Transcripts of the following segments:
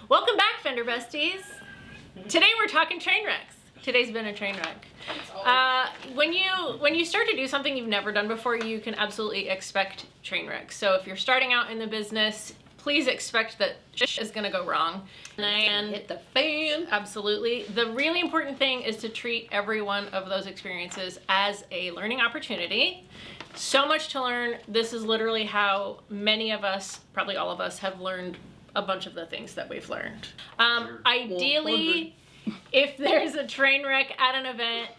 Welcome back, Fender Besties. Today we're talking train wrecks. Today's been a train wreck. When you start to do something you've never done before, you can absolutely expect train wrecks. So if you're starting out in the business, please expect that shit is gonna go wrong. And hit the fan. Absolutely. The really important thing is to treat every one of those experiences as a learning opportunity. So much to learn. This is literally how many of us, probably all of us, have learned a bunch of the things that we've learned. Ideally, if there's a train wreck at an event,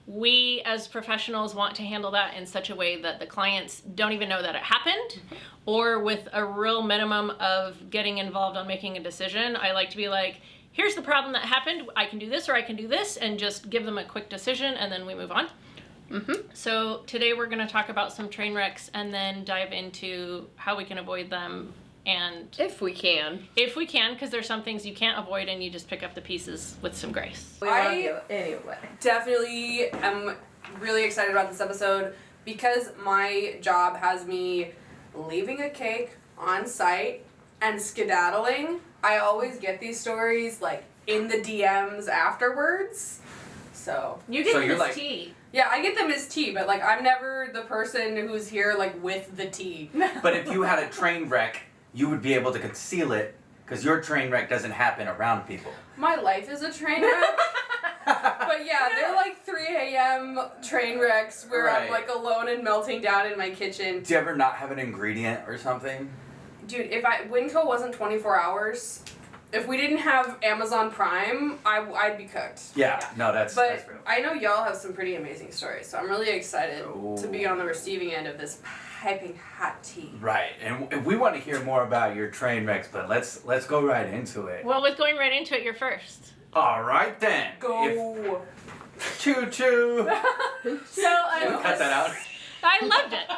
we as professionals want to handle that in such a way that the clients don't even know that it happened, or with a real minimum of getting involved on making a decision. I like to be like, here's the problem that happened, I can do this or I can do this, and just give them a quick decision and then we move on. So today we're going to talk about some train wrecks and then dive into how we can avoid them. And if we can, because there's some things you can't avoid and you just pick up the pieces with some grace. Anyway. Definitely am really excited about this episode because my job has me leaving a cake on site and skedaddling. I always get these stories like in the DMs afterwards. So you get them as tea. Yeah, I get them as tea, but like I'm never the person who's here like with the tea. But if you had a train wreck, you would be able to conceal it because your train wreck doesn't happen around people. My life is a train wreck. But yeah, they're like 3 a.m. train wrecks where I'm like alone and melting down in my kitchen. Do you ever not have an ingredient or something? Dude, if Winco wasn't 24 hours, if we didn't have Amazon Prime, I'd be cooked. Yeah. No, that's real. But I know y'all have some pretty amazing stories, so I'm really excited to be on the receiving end of this piping hot tea. Right, and we want to hear more about your train wrecks, but let's go right into it. Well, with going right into it, you're first. All right then. Go. Choo choo. Cut that out. I loved it.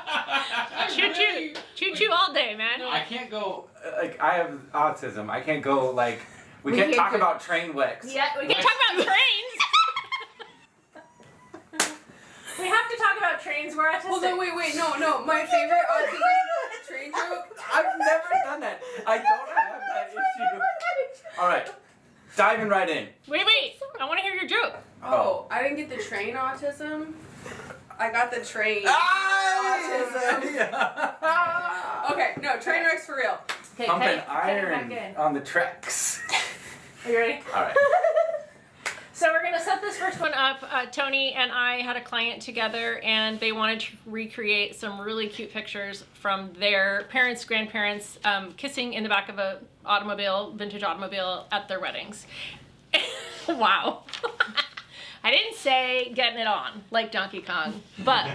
Choo choo, choo choo all day, man. I can't go like I have autism. I can't go like we can't talk about train wrecks. Yeah, we can talk about trains. We have to talk about trains. We're autistic. Well, no, wait, no. My favorite autistic train joke. I've never done that. I don't have that issue. All right, diving right in. Wait. I want to hear your joke. Oh, I didn't get the train autism. I got the train autism. Yeah. Okay, no, train wrecks for real. Okay, Pumping iron on the tracks. Are you ready? All right. So we're gonna set this first one up. Tony and I had a client together and they wanted to recreate some really cute pictures from their parents, grandparents, kissing in the back of a vintage automobile at their weddings. Wow. I didn't say getting it on like Donkey Kong, but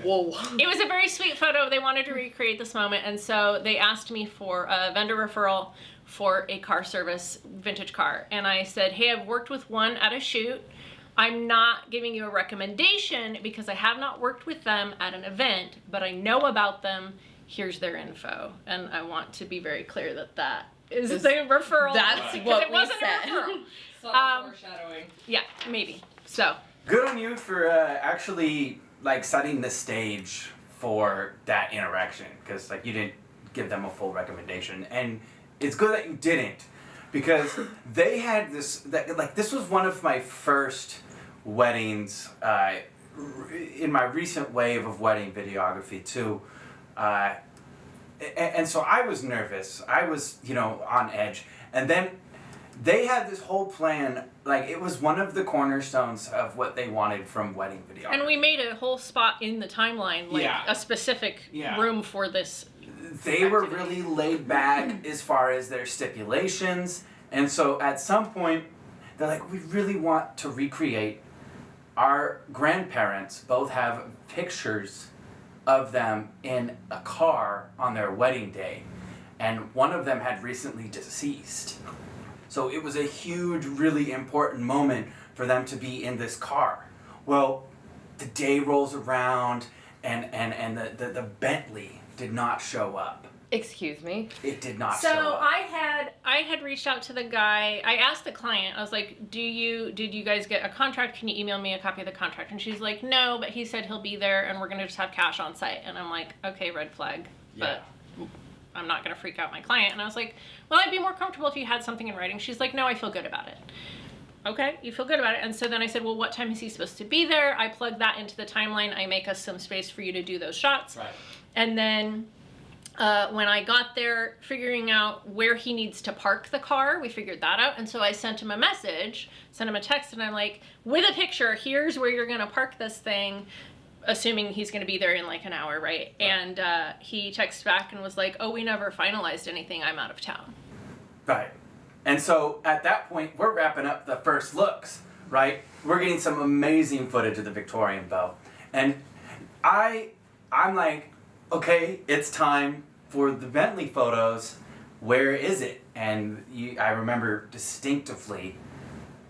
whoa. It was a very sweet photo. They wanted to recreate this moment, and so they asked me for a vendor referral for a car service vintage car. And I said, hey, I've worked with one at a shoot. I'm not giving you a recommendation because I have not worked with them at an event, but I know about them. Here's their info. And I want to be very clear that that is the referral. That's what we said. A referral. Foreshadowing. Yeah, maybe. So good on you for actually like setting the stage for that interaction, because like you didn't give them a full recommendation, and it's good that you didn't, because they had this this was one of my first weddings in my recent wave of wedding videography too, and so I was nervous. I was on edge, and then they had this whole plan, like it was one of the cornerstones of what they wanted from wedding video. And we made a whole spot in the timeline, like a specific room for this. They were really laid back as far as their stipulations, and so at some point, they're like, we really want to recreate our grandparents both have pictures of them in a car on their wedding day, and one of them had recently deceased. So it was a huge, really important moment for them to be in this car. Well, the day rolls around and the Bentley did not show up. Excuse me? It did not So show up. I had reached out to the guy. I asked the client, I was like, did you guys get a contract? Can you email me a copy of the contract? And she's like, no, but he said he'll be there and we're gonna just have cash on site. And I'm like, okay, red flag. Yeah. But I'm not going to freak out my client. And I was like, well, I'd be more comfortable if you had something in writing. She's like, no, I feel good about it. Okay, you feel good about it. And so then I said, well, what time is he supposed to be there? I plug that into the timeline. I make us some space for you to do those shots. Right. And then when I got there, figuring out where he needs to park the car, we figured that out. And so I sent him a message, sent him a text, and I'm like, with a picture, here's where you're going to park this thing, assuming he's going to be there in like an hour, right? And he texted back and was like, oh, we never finalized anything. I'm out of town. Right. And so at that point, we're wrapping up the first looks, right? We're getting some amazing footage of the Victorian bow. And I'm like, okay, it's time for the Bentley photos. Where is it? And I remember distinctively,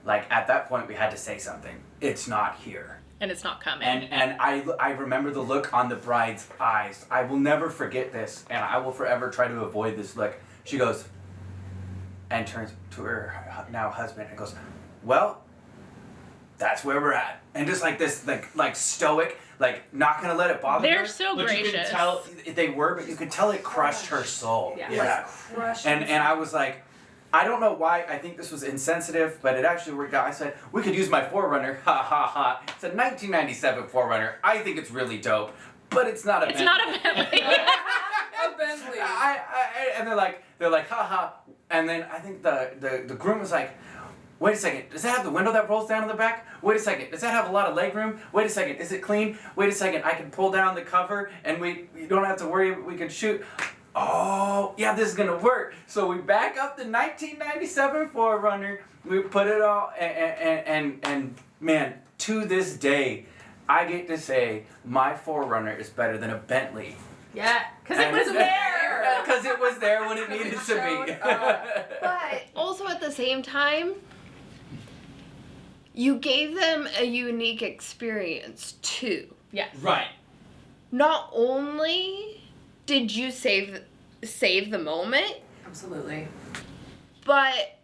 like at that point, we had to say something. It's not here. And it's not coming. And I remember the look on the bride's eyes. I will never forget this, and I will forever try to avoid this look. She goes, and turns to her now husband and goes, well, that's where we're at. And just like this, like stoic, like not gonna let it bother her. They're so but gracious. You could tell they were, but you could tell it crushed her soul. Yeah. Crushed. And I was like, I don't know why I think this was insensitive, but it actually worked out. I said, we could use my 4Runner, ha ha ha. It's a 1997 4Runner. I think it's really dope, but it's not a Bentley. It's not a Bentley. A Bentley. And they're like, ha ha. And then I think the groom was like, wait a second, does that have the window that rolls down in the back? Wait a second, does that have a lot of leg room? Wait a second, is it clean? Wait a second, I can pull down the cover and we don't have to worry, we can shoot. Oh, yeah, this is gonna work. So we back up the 1997 4Runner, we put it all, and man, to this day, I get to say my 4Runner is better than a Bentley. Yeah, because it was there. Because it was there when it needed to be. But also at the same time, you gave them a unique experience too. Yes. Right. Not only did you save the moment, Absolutely. but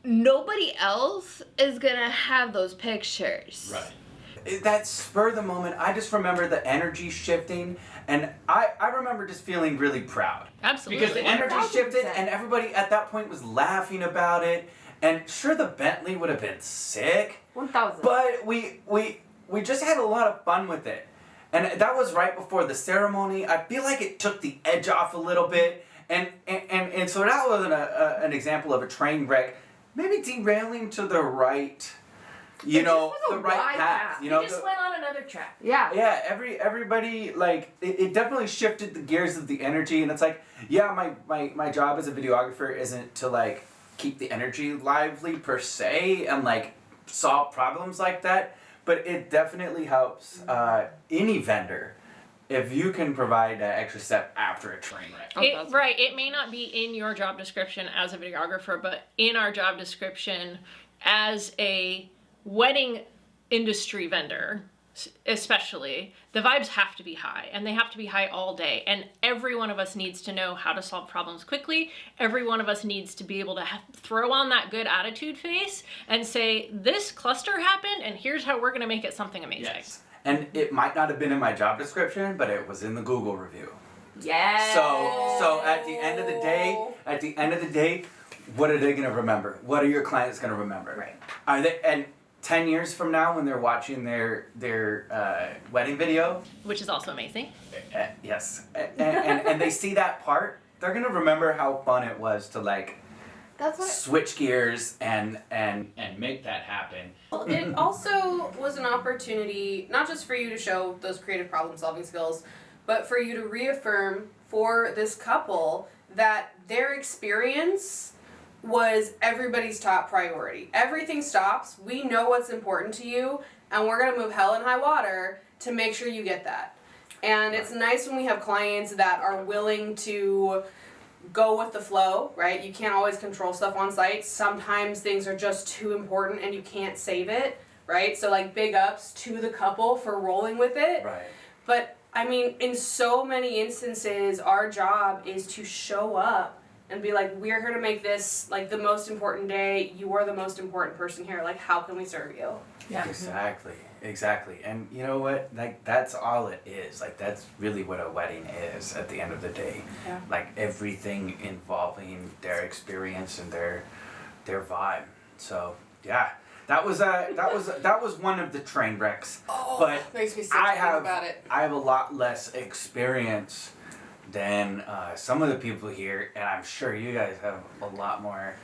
nobody else is gonna have those pictures. Right. That spur of the moment, I just remember the energy shifting, and I remember just feeling really proud. Absolutely. Because the energy 1000%. shifted, and everybody at that point was laughing about it, and sure, the Bentley would have been sick, 1000. but we just had a lot of fun with it. And that was right before the ceremony. I feel like it took the edge off a little bit, and so that was an example of a train wreck, maybe derailing to the right, It just was a the right wide path. path. You know, We just went on another track. Yeah. yeah, everybody, like, it definitely shifted the gears of the energy, and it's like, yeah, my job as a videographer isn't to, like, keep the energy lively per se and, like, solve problems like that, but it definitely helps any vendor if you can provide that extra step after a train wreck. Right. It may not be in your job description as a videographer, but in our job description as a wedding industry vendor, especially, the vibes have to be high, and they have to be high all day. And every one of us needs to know how to solve problems quickly. Every one of us needs to be able to throw on that good attitude face and say, this cluster happened, and here's how we're going to make it something amazing. Yes. And it might not have been in my job description, but it was in the Google review. Yeah. So at the end of the day, what are they going to remember? What are your clients going to remember? Right. Are they, and 10 years from now when they're watching their wedding video, Which is also amazing. yes, and they see that part, they're going to remember how fun it was to, like, That's what. switch gears and make that happen. Well, it also was an opportunity, not just for you to show those creative problem solving skills, but for you to reaffirm for this couple that their experience was everybody's top priority. Everything stops. We know what's important to you, and we're going to move hell and high water to make sure you get that. And it's nice when we have clients that are willing to go with the flow, right? You can't always control stuff on site. Sometimes things are just too important and you can't save it, right? So, like, big ups to the couple for rolling with it. Right. But I mean, in so many instances, our job is to show up and be like, we're here to make this like the most important day. You are the most important person here. Like, how can we serve you? Yeah. Exactly. And you know what? Like, that's all it is. Like, that's really what a wedding is at the end of the day. Yeah. Like, everything involving their experience and their vibe. So, yeah. That was one of the train wrecks. Oh, but makes me sick to think about it. I have a lot less experience than some of the people here, and I'm sure you guys have a lot more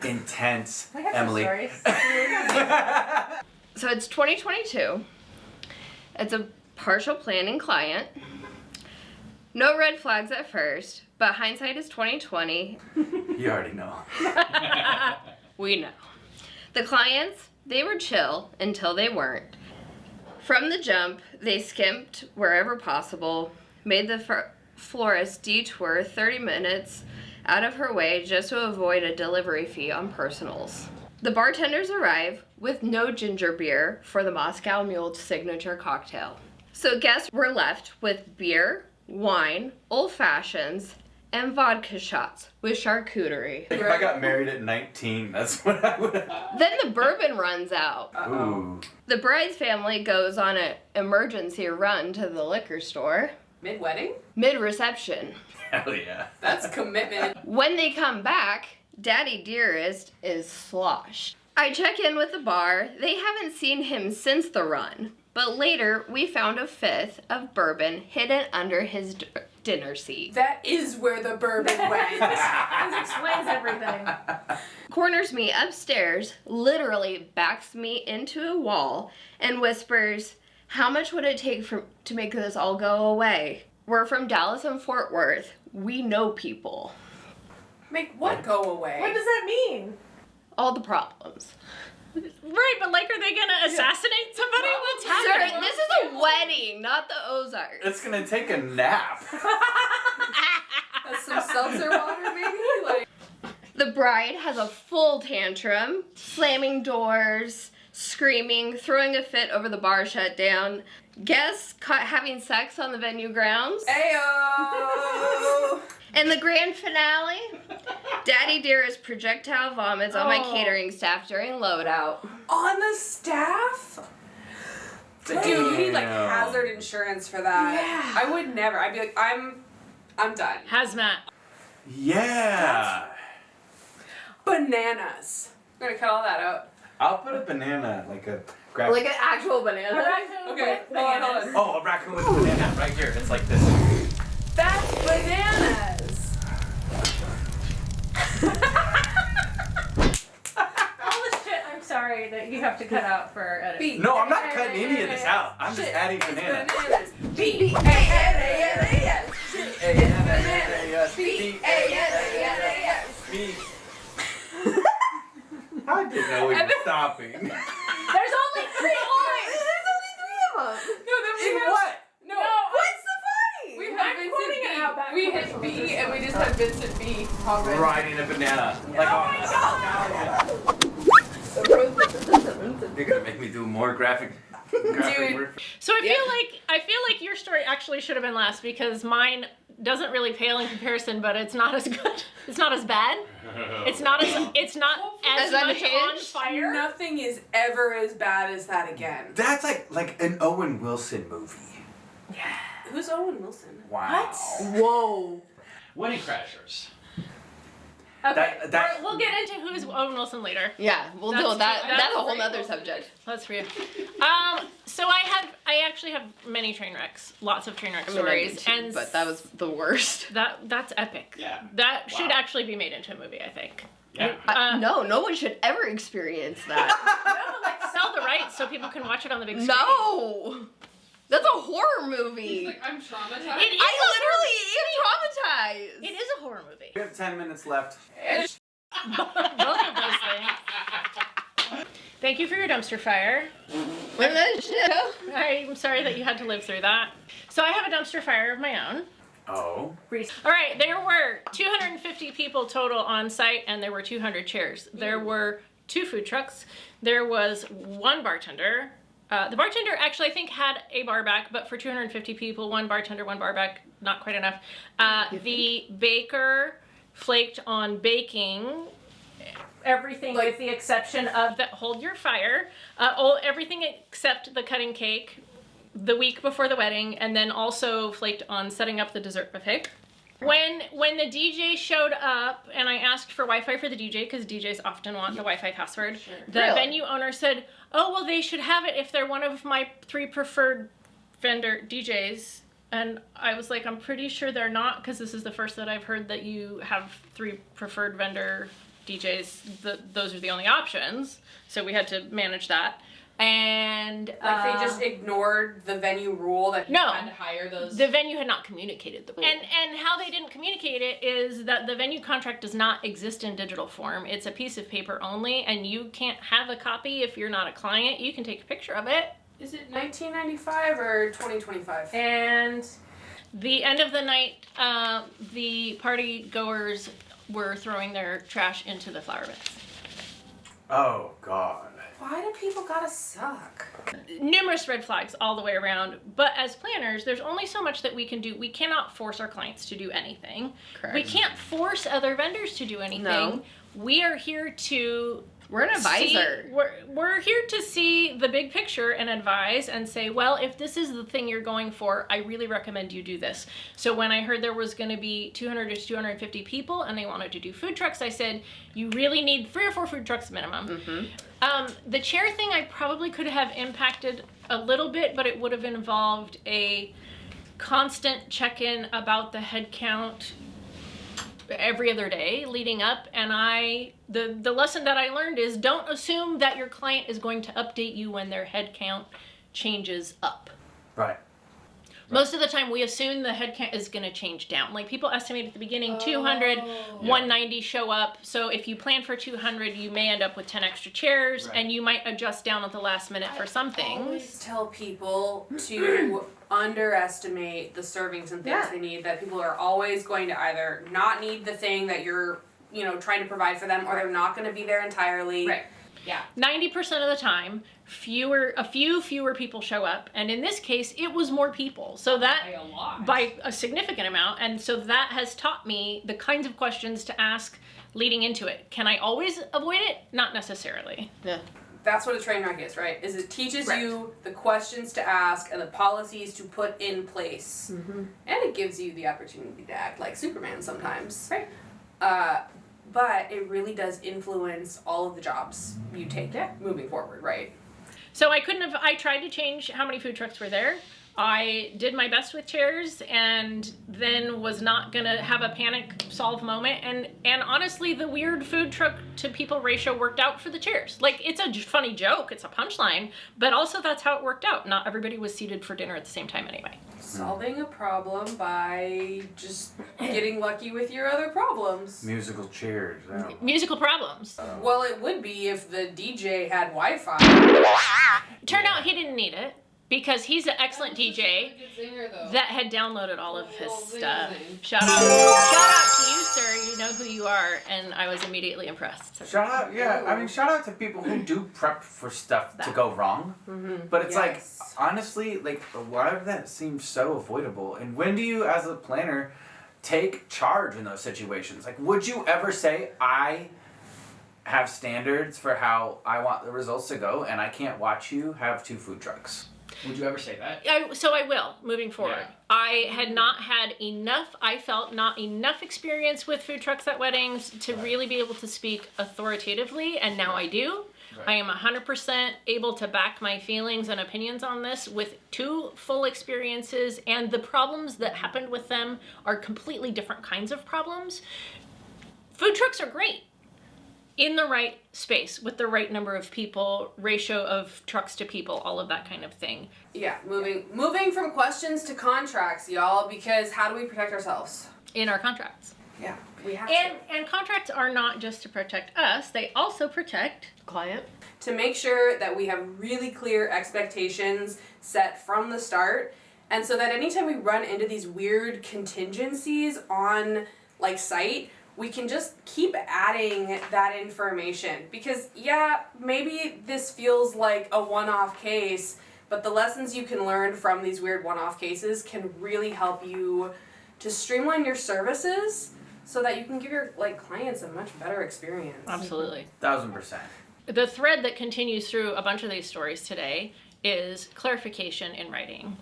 intense. I have Emily. some stories. So it's 2022. It's a partial planning client. No red flags at first, but hindsight is 2020. You already know. We know. The clients, they were chill until they weren't. From the jump, they skimped wherever possible, made the florist detour 30 minutes out of her way just to avoid a delivery fee on personals. The bartenders arrive with no ginger beer for the Moscow Mule signature cocktail. So guests were left with beer, wine, old fashions, and vodka shots with charcuterie. Like if I got married at 19, that's what I would have. Then the bourbon runs out. Ooh. The bride's family goes on an emergency run to the liquor store. Mid-wedding? Mid-reception. Hell yeah. That's commitment. When they come back, Daddy Dearest is sloshed. I check in with the bar. They haven't seen him since the run. But later, we found a fifth of bourbon hidden under his dinner seat. That is where the bourbon went. This explains everything. Corners me upstairs, literally backs me into a wall, and whispers, "How much would it take to make this all go away? We're from Dallas and Fort Worth. We know people." Make what go away? What does that mean? All the problems. Right, but like, are they gonna assassinate somebody? What's happening? Sir, this is a wedding, not the Ozarks. It's gonna take a nap. Some seltzer water, maybe? Like. The bride has a full tantrum, slamming doors, screaming, throwing a fit over the bar shutdown. Guests caught having sex on the venue grounds. Ayo! And the grand finale, Daddy Dearest projectile vomits on my catering staff during loadout. On the staff? Dude, you need like hazard insurance for that. Yeah. I would never. I'd be like, I'm done. Hazmat. Yeah. Bananas. I'm gonna cut all that out. I'll put a banana, like a graphic. Like an actual banana. Okay, hold on. Oh, a raccoon with a banana right here. It's like this. That's bananas. All the shit I'm sorry that you have to cut out for editing. No, I'm not cutting any of this out. I'm just adding banana. Bananas. B-A-N-A-N-A-S. B-A-N-A-N-A-S. B-A-N-A-N-A-S. I didn't know we were stopping. There's only 3 lines! No, then we have... What? No. What's the funny? We have I'm quoting it out back We from hit the B first and we just had Vincent B. already. Riding a banana. Like, Oh my god! You're gonna make me do more graphic Dude. work. So I feel like your story actually should have been last because mine doesn't really pale in comparison, but it's not as good. It's not as bad. It's not as much on unhinged. fire. Nothing is ever as bad as that again. That's like an Owen Wilson movie. Yeah. Who's Owen Wilson? Wow. Whoa. Wedding Crashers. Okay. That- We'll get into who's Owen Wilson later. Yeah, we'll That's do that. true. That's That's a whole very nother cool. subject. That's for you. So I actually have many train wrecks, lots of train wreck I mean, I stories, did too, and but that was the worst. that's epic. Yeah. That should Wow. actually be made into a movie, I think. Yeah. No one should ever experience that. No, but like sell the rights so people can watch it on the big screen. No, that's a horror movie. I'm traumatized. It is I literally am traumatized. It is a horror movie. We have 10 minutes left. Both of those things. Thank you for your dumpster fire. I'm sorry that you had to live through that. So I have a dumpster fire of my own. Oh. All right, there were 250 people total on site, and there were 200 chairs. There were 2 food trucks. There was 1 bartender. The bartender actually, I think, had a bar back, but for 250 people, 1 bartender, 1 bar back, not quite enough. The baker, flaked on baking everything Like- with the exception of the hold your fire, everything except the cutting cake the week before the wedding, and then also flaked on setting up the dessert buffet. When the DJ showed up and I asked for Wi-Fi for the DJ, because DJs often want the Wi-Fi password, the Really? venue owner said, "Oh, well, they should have it if they're one of my 3 preferred vendor DJs." And I was like, I'm pretty sure they're not, because this is the first that I've heard that you have 3 preferred vendor DJs. Those are the only options. So we had to manage that. And Like they just ignored the venue rule that you No. had to hire those. the venue had not communicated the and how they didn't communicate it is that the venue contract does not exist in digital form. It's a piece of paper only, and you can't have a copy if you're not a client. You can take a picture of it. Is it 1995 or 2025? And the end of the night, the party goers were throwing their trash into the flower beds. Oh God. Why do people gotta suck? Numerous red flags all the way around, but as planners, there's only so much that we can do. We cannot force our clients to do anything. Correct. We can't force other vendors to do anything. No. We are here to We're an advisor. We're here to see the big picture and advise and say, well, if this is the thing you're going for, I really recommend you do this. So when I heard there was going to be 200 to 250 people and they wanted to do food trucks, I said, you really need 3 or 4 food trucks minimum. Mm-hmm. The chair thing I probably could have impacted a little bit, but it would have involved a constant check-in about the head count every other day leading up, and the lesson that I learned is don't assume that your client is going to update you when their head count changes up. Right. Most of the time we assume the head count is going to change down. Like people estimate at the beginning 200, 190 show up. So if you plan for 200, you may end up with 10 extra chairs, Right. and you might adjust down at the last minute for some I things. always tell people to underestimate the servings and things Yeah. they need. That people are always going to either not need the thing that you're, trying to provide for them, or they're not going to be there entirely. Right. Yeah. 90% of the time, a few fewer people show up, and in this case, it was more people. So that By a lot. by a significant amount, and so that has taught me the kinds of questions to ask leading into it. Can I always avoid it? Not necessarily. Yeah. That's what a train wreck is, right? Is it teaches Right. you the questions to ask and the policies to put in place. Mm-hmm. And it gives you the opportunity to act like Superman sometimes. Right. But it really does influence all of the jobs you take moving forward, right? So I tried to change how many food trucks were there. I did my best with chairs, and then was not gonna have a panic solve moment. And honestly, the weird food truck to people ratio worked out for the chairs. Like, it's a funny joke, it's a punchline, but also that's how it worked out. Not everybody was seated for dinner at the same time anyway. Solving a problem by just getting lucky with your other problems. Musical chairs. I don't know. Musical problems. Well, it would be if the DJ had Wi-Fi. Turned out he didn't need it, because he's an excellent DJ that had downloaded all of his stuff. Shout out to you, sir. You know who you are, and I was immediately impressed. Shout out, yeah. I mean, shout out to people who do prep for stuff to go wrong. But it's like, Yes. honestly, like, a lot of that seems so avoidable. And when do you, as a planner, take charge in those situations? Like, would you ever say, I have standards for how I want the results to go, and I can't watch you have 2 food trucks? Would you ever say that? So I will, moving forward. Yeah. I had not had enough, I felt not enough experience with food trucks at weddings to really be able to speak authoritatively, and now I do. Right. I am 100% able to back my feelings and opinions on this with 2 full experiences, and the problems that happened with them are completely different kinds of problems. Food trucks are great in the right space with the right number of people, ratio of trucks to people, all of that kind of thing. Yeah, moving from questions to contracts, y'all, because how do we protect ourselves? In our contracts. Yeah, we have And contracts are not just to protect us, they also protect Client. to make sure that we have really clear expectations set from the start, and so that anytime we run into these weird contingencies on like site, we can just keep adding that information. Because maybe this feels like a one-off case, but the lessons you can learn from these weird one-off cases can really help you to streamline your services so that you can give your clients a much better experience. Absolutely. 1000%. The thread that continues through a bunch of these stories today is clarification in writing.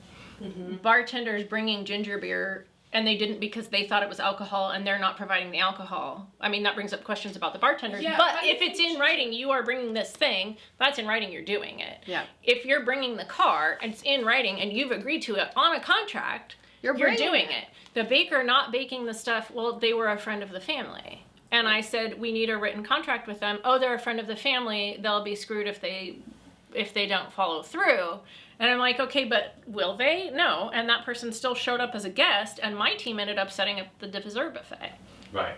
Bartenders bringing ginger beer, and they didn't because they thought it was alcohol, and they're not providing the alcohol. I mean, that brings up questions about the bartenders. Yeah, but if it's in writing, you are bringing this thing, that's in writing, you're doing it. Yeah. If you're bringing the car, and it's in writing, and you've agreed to it on a contract, you're doing it. The baker not baking the stuff, well, they were a friend of the family. And I said, we need a written contract with them. Oh, they're a friend of the family. They'll be screwed if they don't follow through. And I'm like, okay, but will they? No. And that person still showed up as a guest, and my team ended up setting up the dessert buffet. Right.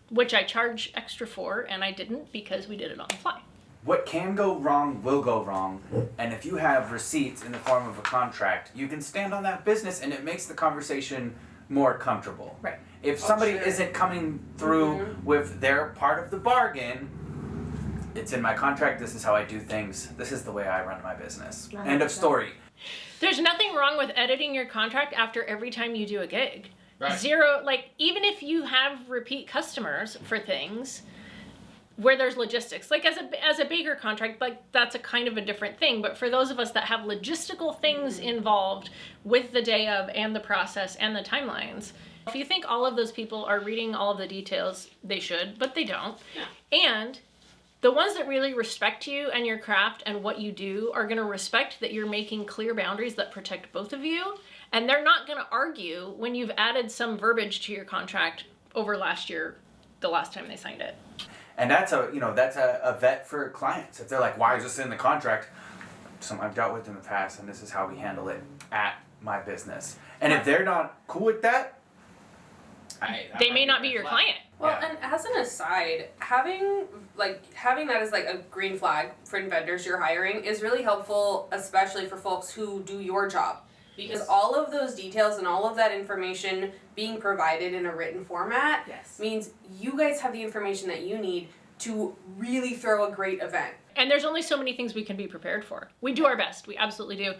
Which I charge extra for, and I didn't because we did it on the fly. What can go wrong will go wrong, and if you have receipts in the form of a contract, you can stand on that business, and it makes the conversation more comfortable. Right. If somebody sure. isn't coming through with their part of the bargain, it's in my contract, this is how I do things, this is the way I run my business. End of story. There's nothing wrong with editing your contract after every time you do a gig. Right. Zero, even if you have repeat customers for things where there's logistics, as a baker contract, that's a kind of a different thing. But for those of us that have logistical things involved with the day of and the process and the timelines, if you think all of those people are reading all of the details, they should, but they don't. Yeah. And the ones that really respect you and your craft and what you do are going to respect that you're making clear boundaries that protect both of you. And they're not going to argue when you've added some verbiage to your contract over last year, the last time they signed it. And that's a vet for clients. If they're like, why is this in the contract? Something I've dealt with in the past, and this is how we handle it at my business. And if they're not cool with that, they may not be your client. Well, Yeah. and as an aside, having that as a green flag for vendors you're hiring is really helpful, especially for folks who do your job. Because all of those details and all of that information being provided in a written format means you guys have the information that you need to really throw a great event. And there's only so many things we can be prepared for. We do our best. We absolutely do.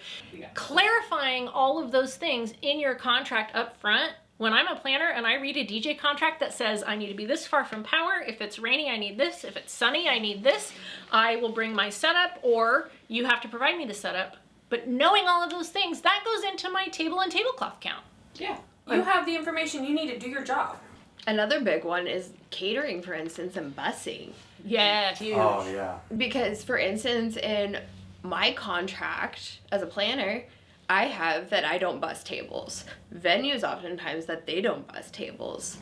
Clarifying all of those things in your contract up front. When I'm a planner and I read a DJ contract that says I need to be this far from power, if it's rainy, I need this, if it's sunny, I need this, I will bring my setup, or you have to provide me the setup. But knowing all of those things, that goes into my table and tablecloth count. Yeah. You have the information you need to do your job. Another big one is catering, for instance, and busing. Yeah. Huge. oh yeah. Because, for instance, in my contract as a planner, I have that I don't bus tables. Venues oftentimes that they don't bus tables.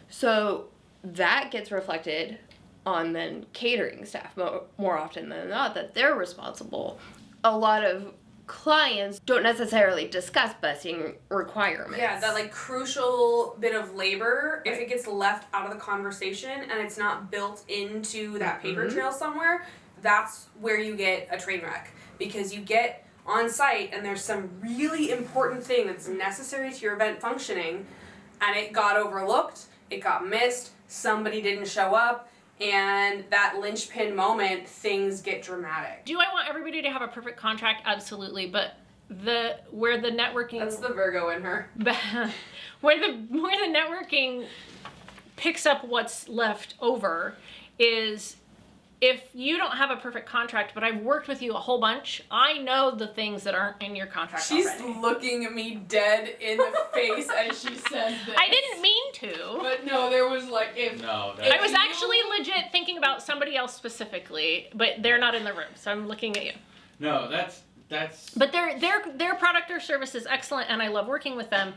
So that gets reflected on then catering staff more often than not, that they're responsible. A lot of clients don't necessarily discuss busing requirements. Yeah, that crucial bit of labor, if it gets left out of the conversation and it's not built into that paper trail somewhere, that's where you get a train wreck. Because you get on site and there's some really important thing that's necessary to your event functioning, and it got overlooked, it got missed, somebody didn't show up, and that linchpin moment, things get dramatic. Do I want everybody to have a perfect contract? Absolutely. But where the networking... That's the Virgo in her. where the networking picks up what's left over is... If you don't have a perfect contract, but I've worked with you a whole bunch, I know the things that aren't in your contract She's already. looking at me dead in the face as she says this. I didn't mean to. But no, there was I was actually legit thinking about somebody else specifically, but they're not in the room, so I'm looking at you. No, that's. But their product or service is excellent, and I love working with them.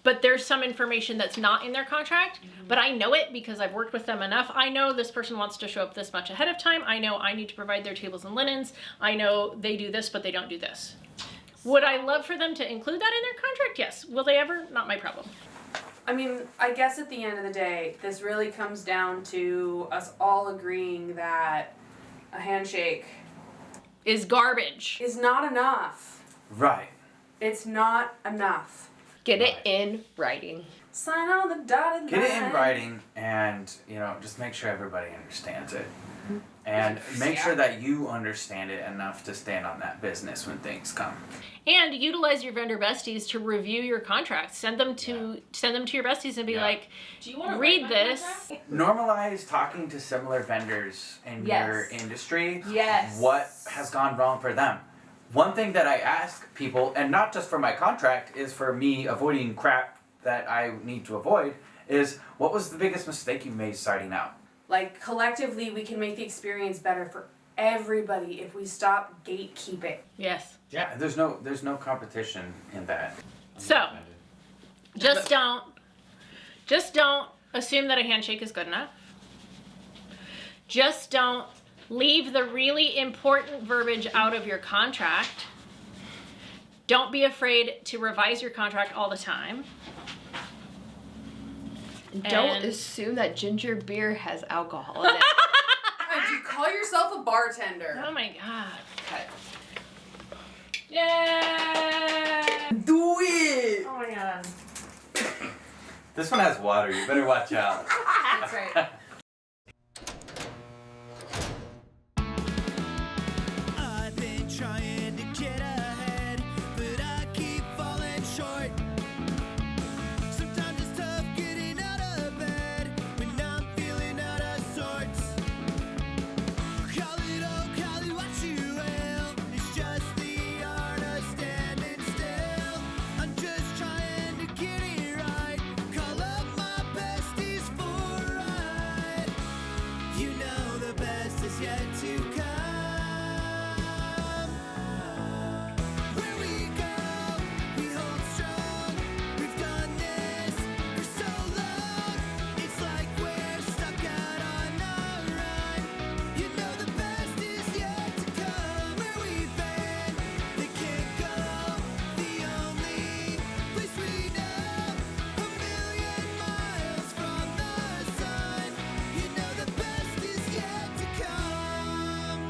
But there's some information that's not in their contract, but I know it because I've worked with them enough. I know this person wants to show up this much ahead of time. I know I need to provide their tables and linens. I know they do this, but they don't do this. Would I love for them to include that in their contract? Yes. Will they ever? Not my problem. I mean, I guess at the end of the day, this really comes down to us all agreeing that a handshake Is garbage. is not enough. Right. It's not enough. Get it in writing. Sign on the dotted line. Get it in writing and, just make sure everybody understands it. And make sure that you understand it enough to stand on that business when things come. And utilize your vendor besties to review your contracts. Send them to your besties and be like, Do you want to read this. Normalize talking to similar vendors in your industry. Yes. What has gone wrong for them? One thing that I ask people, and not just for my contract, is for me avoiding crap that I need to avoid, is what was the biggest mistake you made starting out? Like, collectively, we can make the experience better for everybody if we stop gatekeeping. Yes. Yeah, there's no competition in that. So, just don't assume that a handshake is good enough. Just don't leave the really important verbiage out of your contract. Don't be afraid to revise your contract all the time. Don't assume that ginger beer has alcohol in it. And you call yourself a bartender. Oh my god. Okay. Yay! Do it! Oh my god. This one has water, you better watch out. That's right. I've been trying to get ahead, but I keep falling short. Sometimes it's tough getting out of bed when I'm feeling out of sorts. Call it what you will. It's just the art of standing still. I'm just trying to get it right. Call up my besties for a ride. You know the best is yet to come. Where we go, we hold strong. We've done this for so long. It's like we're stuck out on our run. You know the best is yet to come. Where we've been, they can't go. The only place we know, 1,000,000 miles from the sun. You know the best is yet to come.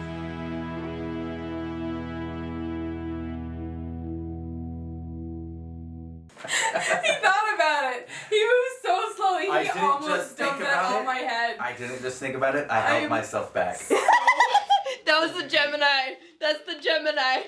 He thought about it. He moved so slowly. I He didn't almost just think dumped that about on it. my head. I didn't just think about it, I held myself back. That was the Gemini. That's the Gemini.